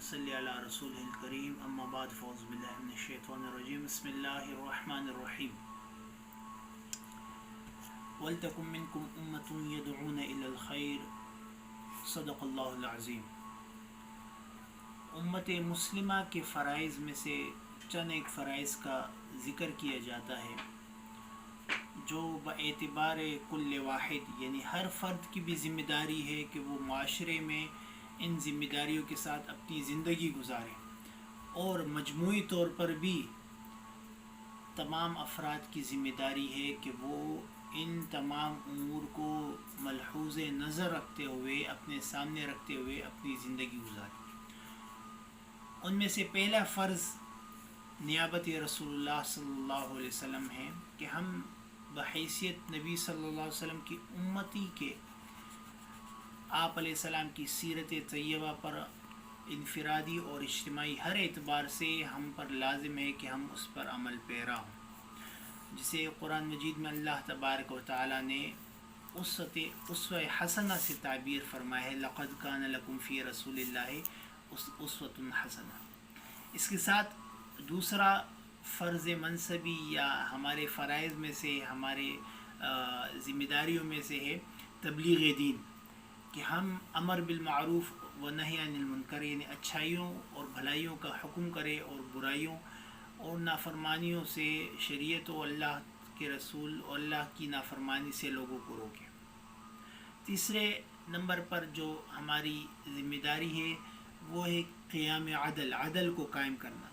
صلی علی رسول الکریم اما بعد فاعوذ باللہ من الشیطان الرجیم بسم اللہ الرحمن الرحیم وَلْتَكُن مِّنكُمْ أُمَّةٌ يَدْعُونَ إِلَى الْخَيْرِ صدق اللہ العظیم۔ امت مسلمہ کے فرائض میں سے چند ایک فرائض کا ذکر کیا جاتا ہے جو باعتبار کل واحد یعنی ہر فرد کی بھی ذمہ داری ہے کہ وہ معاشرے میں ان ذمہ داریوں کے ساتھ اپنی زندگی گزارے، اور مجموعی طور پر بھی تمام افراد کی ذمہ داری ہے کہ وہ ان تمام امور کو ملحوظ نظر رکھتے ہوئے اپنے سامنے رکھتے ہوئے اپنی زندگی گزارے۔ ان میں سے پہلا فرض نیابت رسول اللہ صلی اللہ علیہ وسلم ہے کہ ہم بحیثیت نبی صلی اللہ علیہ وسلم کی امتی کے آپ علیہ السلام کی سیرت طیبہ پر انفرادی اور اجتماعی ہر اعتبار سے ہم پر لازم ہے کہ ہم اس پر عمل پیرا ہوں، جسے قرآن مجید میں اللہ تبارک و تعالیٰ نے اسوہ حسنہ سے تعبیر فرمایا ہے، لقد کان لکم فی رسول اللہ اسوۃ حسنہ۔ اس کے ساتھ دوسرا فرض منصبی یا ہمارے فرائض میں سے، ہمارے ذمہ داریوں میں سے ہے تبلیغ دین، کہ ہم امر بالمعروف و نہی عن المنکر یعنی اچھائیوں اور بھلائیوں کا حکم کرے اور برائیوں اور نافرمانیوں سے، شریعت و اللہ کے رسول اور اللہ کی نافرمانی سے لوگوں کو روکیں۔ تیسرے نمبر پر جو ہماری ذمہ داری ہے وہ ہے قیام عدل کو قائم کرنا،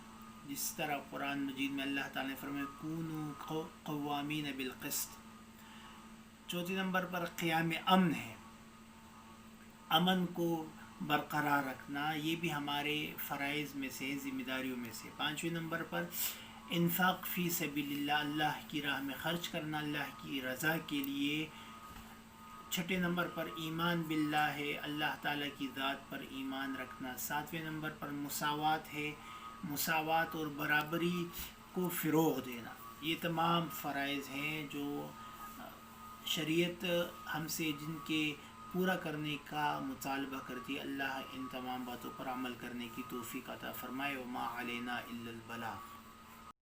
جس طرح قرآن مجید میں اللہ تعالیٰ نے فرمایا کونوا قوامین بالقسط۔ چوتھے نمبر پر قیام امن ہے، امن کو برقرار رکھنا، یہ بھی ہمارے فرائض میں سے، ذمہ داریوں میں سے۔ پانچویں نمبر پر انفاق فی سبیل اللہ، اللہ کی راہ میں خرچ کرنا اللہ کی رضا کے لیے۔ چھٹے نمبر پر ایمان باللہ ہے، اللہ تعالیٰ کی ذات پر ایمان رکھنا۔ ساتویں نمبر پر مساوات ہے، مساوات اور برابری کو فروغ دینا۔ یہ تمام فرائض ہیں جو شریعت ہم سے جن کے پورا کرنے کا مطالبہ کرتی ہے۔ اللہ ان تمام باتوں پر عمل کرنے کی توفیق عطا فرمائے۔ وما علینا الا البلاغ۔